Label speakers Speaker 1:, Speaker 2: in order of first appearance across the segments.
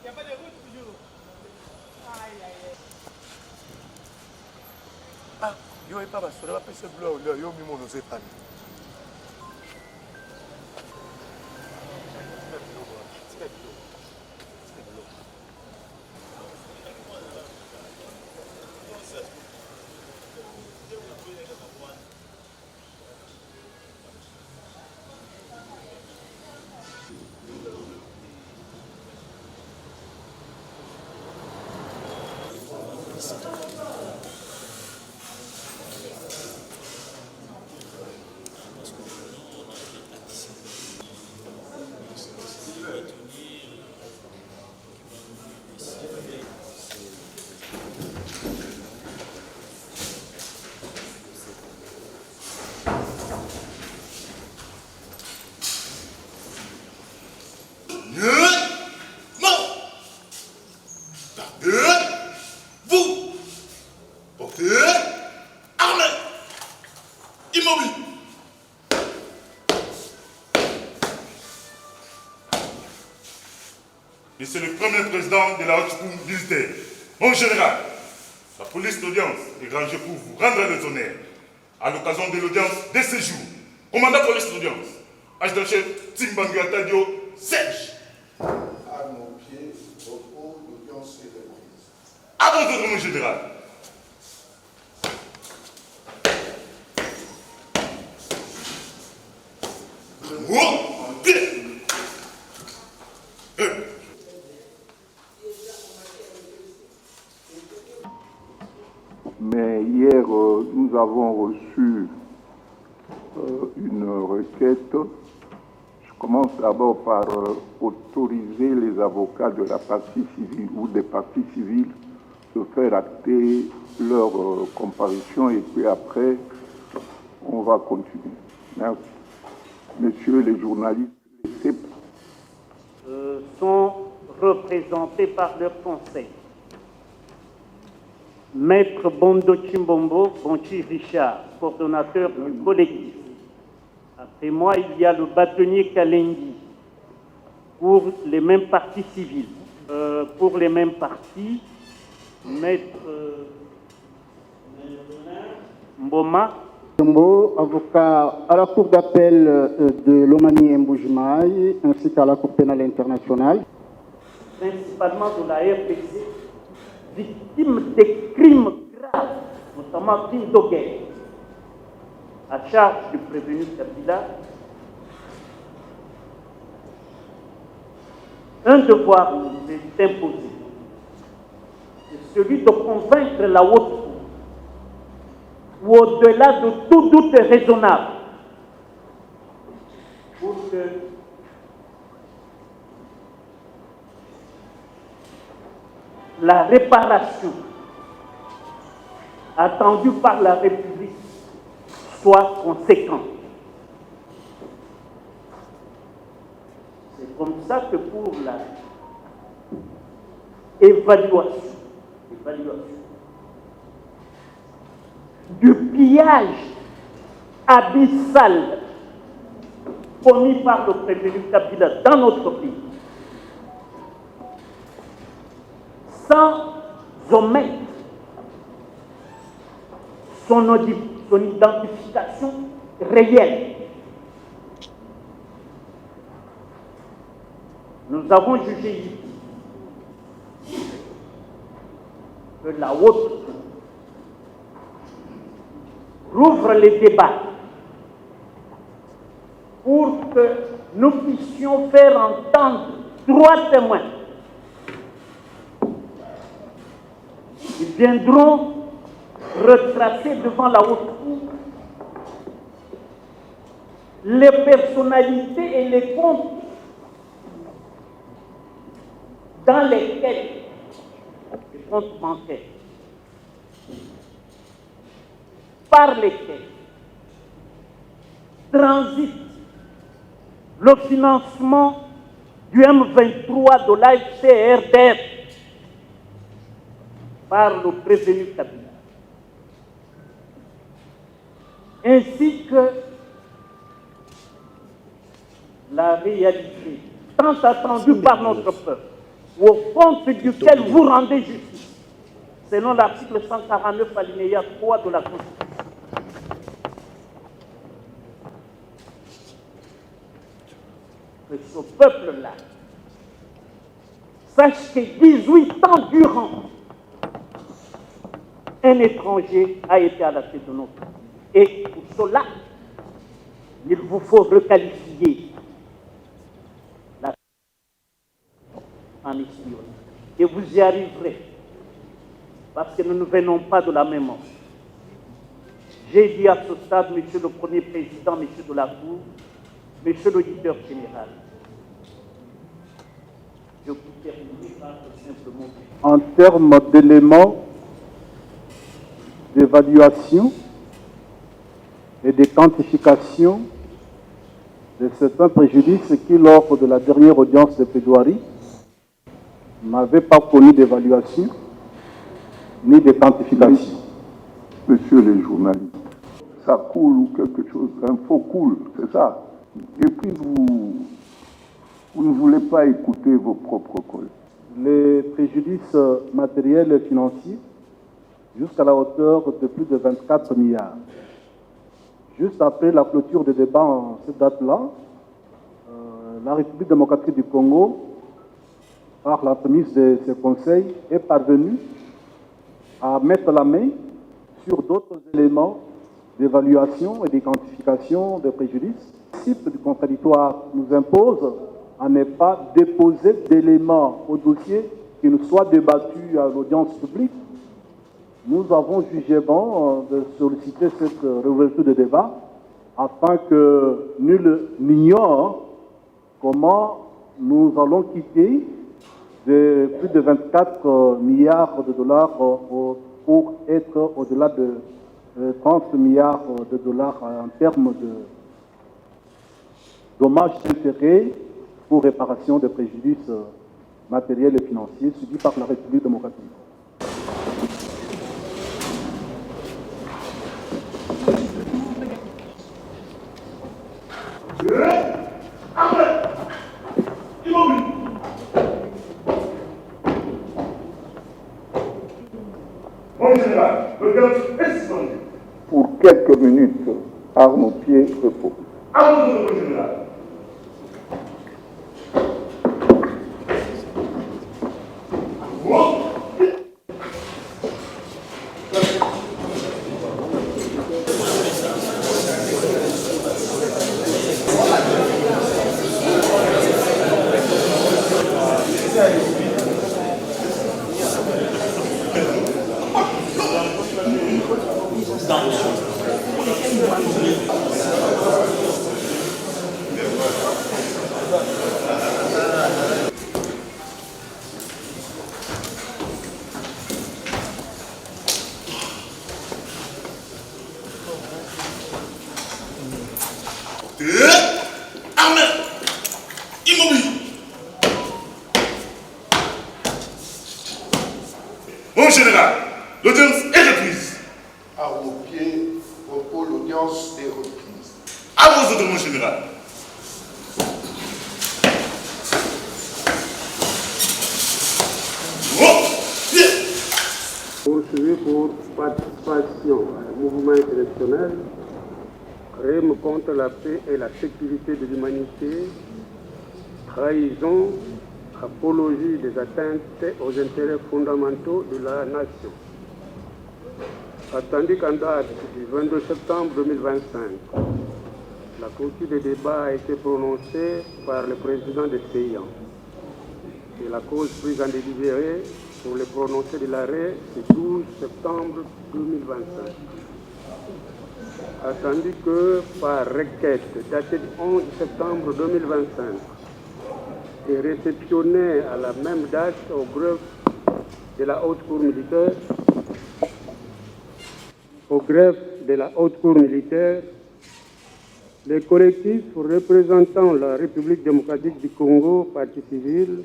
Speaker 1: Il n'y a pas de route toujours. Aïe, aïe, aïe.
Speaker 2: Ah, yo et pas sur la pêche bleue, yo mi mono c'est pas.
Speaker 3: Vous, portez armée, immobile. Monsieur le Premier Président de la Haute Cour militaire, mon général, la police d'audience est rangée pour vous rendre les honneurs à l'occasion de l'audience de ce jour. Commandant police d'audience, adjudant-chef Timbangu Atadio, Serge.
Speaker 4: À nos pieds, repos, l'audience est reprise.
Speaker 3: À votre ordre, mon général. Oh, bien.
Speaker 4: Mais hier, nous avons reçu une requête. Je commence d'abord par autoriser les avocats de la partie civile ou des parties civiles de faire acter leur comparution et puis après, on va continuer. Merci. Messieurs les journalistes, laissez
Speaker 5: sont représentés par leur conseil. Maître Bondo Chimbombo, Bonchi Richard, coordonnateur du collectif. Après moi, il y a le bâtonnier Kalengi pour les mêmes parties civiles. Pour les mêmes parties, Maître Mboma.
Speaker 6: Avocat à la Cour d'appel de Lomami Mboujimaï ainsi qu'à la Cour pénale internationale.
Speaker 5: Principalement de la RPC, victimes de crimes graves, notamment crimes de guerre, à charge du prévenu Kabila. Un devoir nous est imposé, c'est celui de convaincre la haute cour, ou au-delà de tout doute raisonnable, pour que la réparation attendue par la République soit conséquente. C'est comme ça que pour la évaluation du pillage abyssal commis par le prévenu Kabila dans notre pays, sans omettre son identification réelle. Nous avons jugé ici que la haute cour rouvre les débats pour que nous puissions faire entendre 3 témoins. Ils viendront retracer devant la haute cour les personnalités et les comptes dans lesquels les comptes bancaires par lesquels transite le financement du M23 de l'AFC-RDF par le prévenu Kabila, ainsi que la réalité tant attendue par notre peuple ou au compte duquel vous rendez justice, selon l'article 149 alinéa 3 de la Constitution. Que ce peuple-là sache que 18 ans durant, un étranger a été à la tête de notre pays. Et pour cela, il vous faut requalifier la en histoire. Et vous y arriverez. Parce que nous ne venons pas de la même ordre. J'ai dit à ce stade, Monsieur le Premier Président, Monsieur de la Cour, Monsieur l'auditeur général, je vous termine par simplement.
Speaker 6: En termes d'éléments d'évaluation et de quantification de certains préjudices qui, lors de la dernière audience de plaidoirie, n'avaient pas connu d'évaluation ni de quantification.
Speaker 4: Monsieur les journalistes, ça coule ou quelque chose, l'info coule, c'est ça. Et puis vous ne voulez pas écouter vos propres collègues.
Speaker 6: Les préjudices matériels et financiers jusqu'à la hauteur de plus de 24 milliards. Juste après la clôture des débats en cette date-là, la République démocratique du Congo, par la prémisse de ce conseil, est parvenue à mettre la main sur d'autres éléments d'évaluation et d'identification des préjudices. Le principe du contradictoire nous impose à ne pas déposer d'éléments au dossier qui ne soient débattus à l'audience publique. Nous avons jugé bon de solliciter cette réouverture de débat afin que nul n'ignore comment nous allons quitter de plus de 24 milliards de dollars pour être au-delà de 30 milliards de dollars en termes de dommages intérêts pour réparation des préjudices matériels et financiers subis par la République démocratique.
Speaker 3: Mon général, l'audience est suspendue.
Speaker 4: Pour quelques minutes, armes aux pieds, repos.
Speaker 3: À vous, mon général. Mon général, l'audience est reprise.
Speaker 7: À vos pieds, repos, l'audience est reprise.
Speaker 3: À vos ordres, mon général.
Speaker 8: Poursuivi pour participation à un mouvement international, crime contre la paix et la sécurité de l'humanité, trahison, apologie des atteintes aux intérêts fondamentaux de la nation. Attendu qu'en date du 22 septembre 2025, la clôture des débats a été prononcée par le président des séances et la cause prise en délibéré pour le prononcé de l'arrêt du 12 septembre 2025. Attendu que par requête datée du 11 septembre 2025 et réceptionnée à la même date au greffe de la Haute Cour militaire, les collectifs représentant la République démocratique du Congo, partie civile,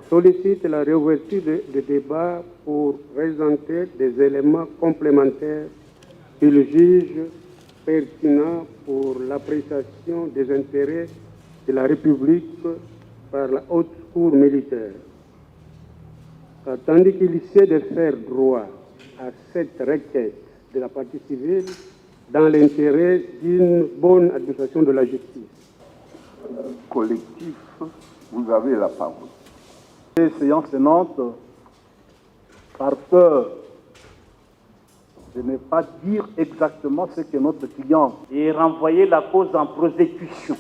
Speaker 8: sollicitent la réouverture de débat pour présenter des éléments complémentaires qu'ils jugent pertinents pour l'appréciation des intérêts de la République par la Haute Cour militaire. Tandis qu'il essaie de faire droit à cette requête de la partie civile dans l'intérêt d'une bonne administration de la justice.
Speaker 4: Collectif, vous avez la parole.
Speaker 6: Les séances tenantes, par peur de ne pas dire exactement ce que notre client
Speaker 5: et renvoyer la cause en prosécution.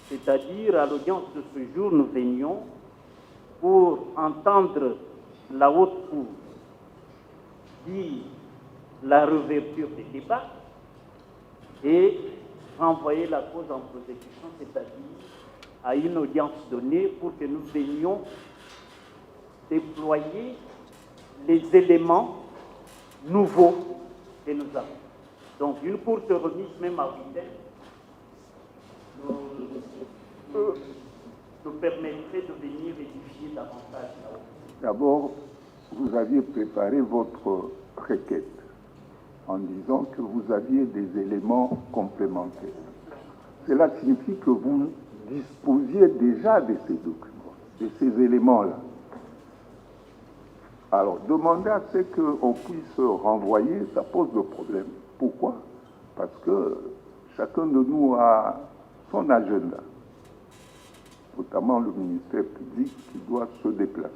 Speaker 5: C'est-à-dire, à l'audience de ce jour, nous venions pour entendre la haute cour dire la réouverture des débats et renvoyer la cause en prosécution, c'est-à-dire à une audience donnée pour que nous venions déployer les éléments nouveaux que nous avons. Donc, une courte remise, même à vitesse, nous permettrait de venir édifier davantage là-haut.
Speaker 4: D'abord, vous aviez préparé votre requête en disant que vous aviez des éléments complémentaires. Cela signifie que vous disposiez déjà de ces documents, de ces éléments-là. Alors, demander à ce qu'on puisse renvoyer, ça pose de problème. Pourquoi? Parce que chacun de nous a son agenda, notamment le ministère public qui doit se déplacer.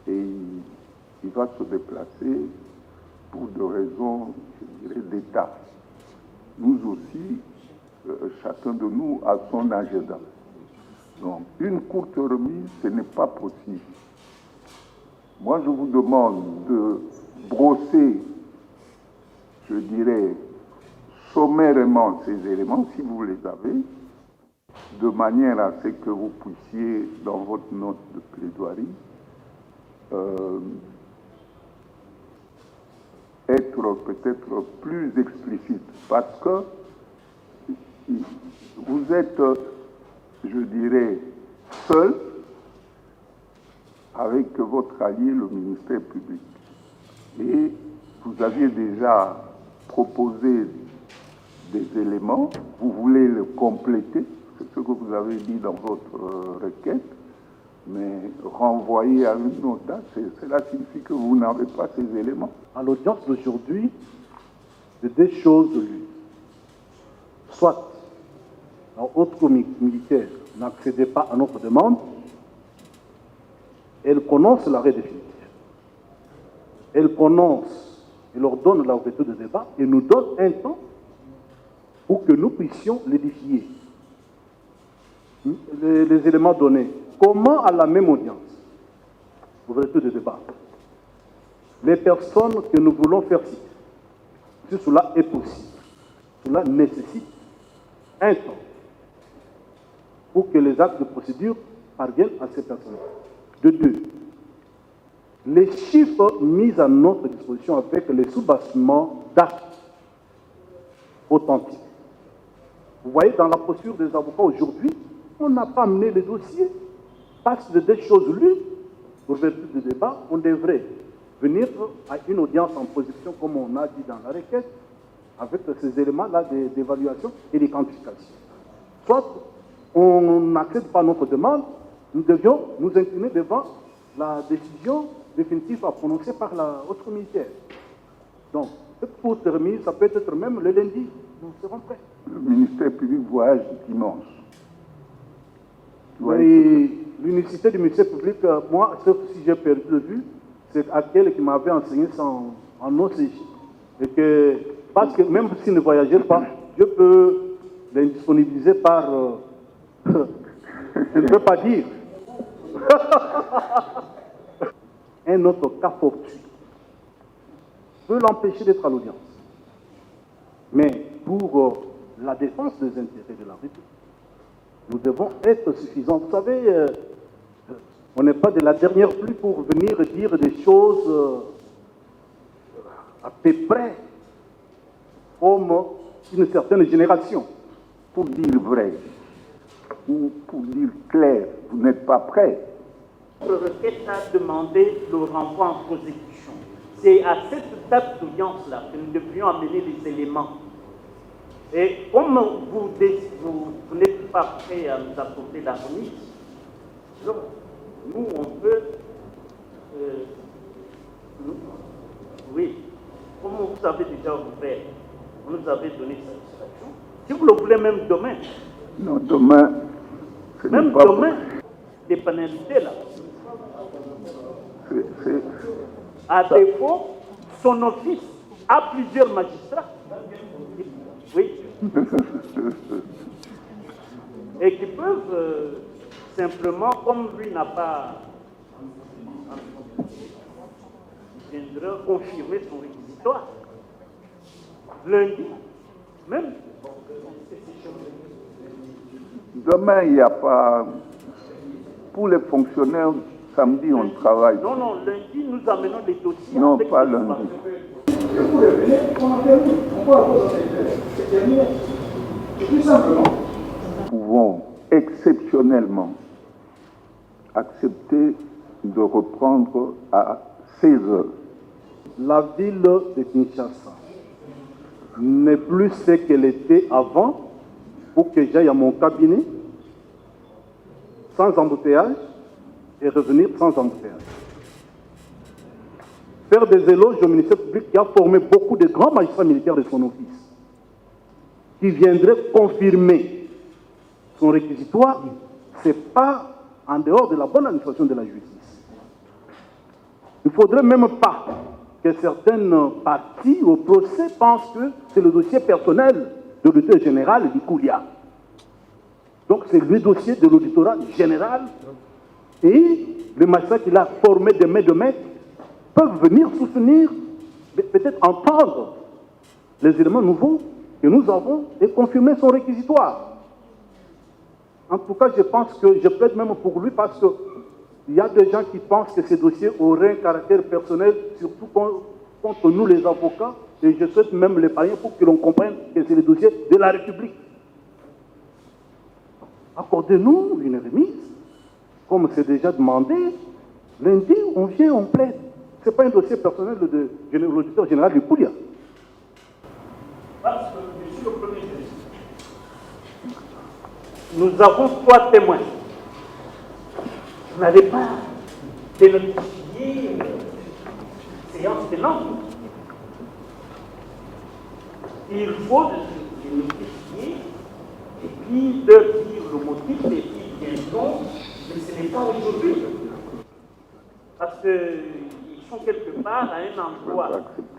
Speaker 4: Et il va se déplacer pour des raisons, je dirais, d'État. Nous aussi, chacun de nous a son agenda. Donc, une courte remise, ce n'est pas possible. Moi, je vous demande de brosser, je dirais, sommairement ces éléments, si vous les avez, de manière à ce que vous puissiez, dans votre note de plaidoirie, être peut-être plus explicite. Parce que vous êtes, je dirais, seul avec votre allié, le ministère public. Et vous aviez déjà proposé des éléments, vous voulez le compléter, c'est ce que vous avez dit dans votre requête, mais renvoyer à une autre date, cela signifie que vous n'avez pas ces éléments.
Speaker 6: À l'audience d'aujourd'hui, de deux choses lues. Soit la haute cour militaire n'accédait pas à notre demande, elle prononce l'arrêt définitif. Elle prononce et leur donne la ouverture de débat et nous donne un temps pour que nous puissions l'édifier. Les éléments donnés. Comment, à la même audience, ouverture de débat, les personnes que nous voulons faire citer, si cela est possible, cela nécessite un temps pour que les actes de procédure parviennent à ces personnes. De deux, les chiffres mis à notre disposition avec les sous-bassements d'actes authentiques. Vous voyez, dans la posture des avocats aujourd'hui, on n'a pas amené les dossiers. Parce que des choses lues, ouverture de débat, on devrait venir à une audience en position, comme on a dit dans la requête, avec ces éléments-là d'évaluation et de quantification. Soit on n'accepte pas notre demande, nous devions nous incliner devant la décision définitive à prononcer par la haute cour militaire. Donc, cette courte remise, ça peut être même le lundi, nous serons prêts.
Speaker 4: Le ministère public voyage dimanche.
Speaker 6: L'unicité du ministère public, moi, sauf si j'ai perdu de vue, c'est aquel qui m'avait enseigné ça en OCJ. Et que, parce que même s'il ne voyageait pas, je peux l'indisponibiliser par... je ne peux pas dire. Un autre cas fortuit peut l'empêcher d'être à l'audience. Mais pour la défense des intérêts de la République, nous devons être suffisants. Vous savez, on n'est pas de la dernière pluie pour venir dire des choses à peu près comme une certaine génération.
Speaker 4: Pour dire vrai, ou pour dire clair, vous n'êtes pas prêt.
Speaker 5: Le requête a demandé le renvoi en prosécution. C'est à cette date d'audience-là que nous devrions amener les éléments. Et comme vous n'êtes pas prêt à nous apporter la remise, nous, on peut... oui, comme vous avez déjà ouvert, vous nous avez donné satisfaction. Si vous le voulez, même demain.
Speaker 4: Non, demain, ce n'est
Speaker 5: Même
Speaker 4: pas
Speaker 5: demain, des pénalités là. À défaut, son office a plusieurs magistrats. Oui. Et qui peuvent simplement, comme lui n'a pas, il viendra confirmer son réquisitoire. Lundi, même.
Speaker 4: Demain, il n'y a pas... Pour les fonctionnaires, samedi, on travaille.
Speaker 5: Non, non, lundi, nous amenons les dossiers.
Speaker 4: Non,
Speaker 5: avec
Speaker 4: pas
Speaker 5: les
Speaker 4: lundi. Nous pouvons exceptionnellement accepter de reprendre à 16 heures.
Speaker 6: La ville de Kinshasa n'est plus ce qu'elle était avant pour que j'aille à mon cabinet sans embouteillage et revenir sans embouteillage. Faire des éloges au ministère public qui a formé beaucoup de grands magistrats militaires de son office, qui viendraient confirmer son réquisitoire, ce n'est pas en dehors de la bonne administration de la justice. Il ne faudrait même pas que certaines parties au procès pensent que c'est le dossier personnel de l'auditeur général du Koulia. Donc c'est le dossier de l'auditorat général et les magistrats qu'il a formés de maître peuvent venir soutenir, peut-être entendre les éléments nouveaux que nous avons et confirmer son réquisitoire. En tout cas, je pense que je plaide même pour lui parce qu'il y a des gens qui pensent que ces dossiers auraient un caractère personnel, surtout contre nous les avocats, et je souhaite même les parrainer pour que l'on comprenne que c'est le dossier de la République. Accordez-nous une remise, comme c'est déjà demandé. Lundi, on vient, on plaide. Ce n'est pas un dossier personnel de l'auditeur général du Koulia.
Speaker 5: Parce que, monsieur le Premier ministre, nous avons 3 témoins. Vous n'avez pas dénotifié séance tenante. Il faut les notifier et puis leur dire le motif et puis ils viendront, mais ce n'est pas aujourd'hui. Parce qu'ils sont quelque part à un endroit,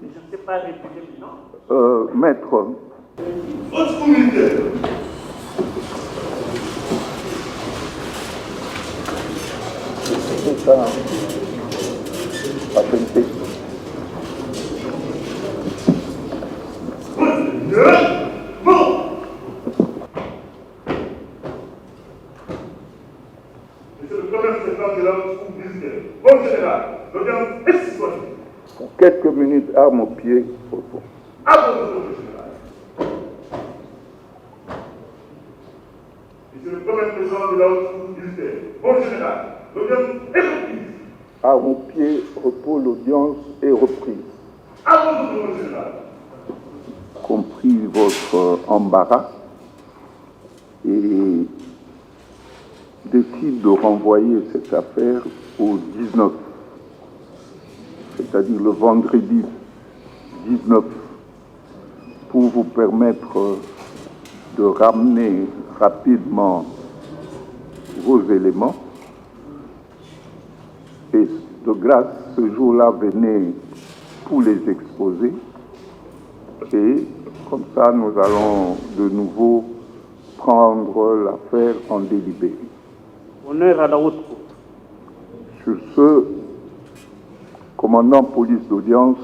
Speaker 5: je ne sais pas réguler maintenant.
Speaker 4: Maître.
Speaker 3: Votre communauté.
Speaker 4: C'est ça. Patente. Pour quelques minutes, armes au pied, repos.
Speaker 3: Monsieur le Premier président de la Haute Militaire, bon général, l'audience est reprise.
Speaker 4: Armes au pied, repos, l'audience est reprise.
Speaker 3: À votre tour, général.
Speaker 4: Compris votre embarras et décide de renvoyer cette affaire au 19, c'est-à-dire le vendredi 19, pour vous permettre de ramener rapidement vos éléments. Et de grâce, ce jour-là, venez pour les exposer. Et comme ça, nous allons de nouveau prendre l'affaire en délibéré.
Speaker 5: Honneur à la haute cour.
Speaker 4: Sur ce, commandant police d'audience,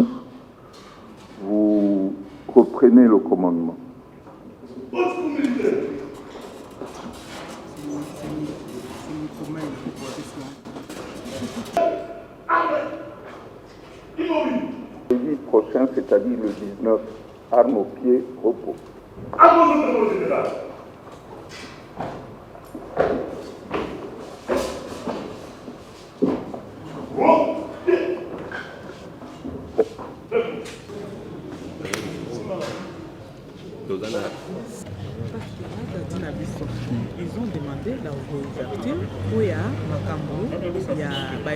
Speaker 4: vous reprenez le commandement. Jeudi prochain, c'est-à-dire le 19, armes au pied, repos.
Speaker 3: À votre tour, général.
Speaker 1: Ils ont demandé la réouverture
Speaker 9: oya makambo ya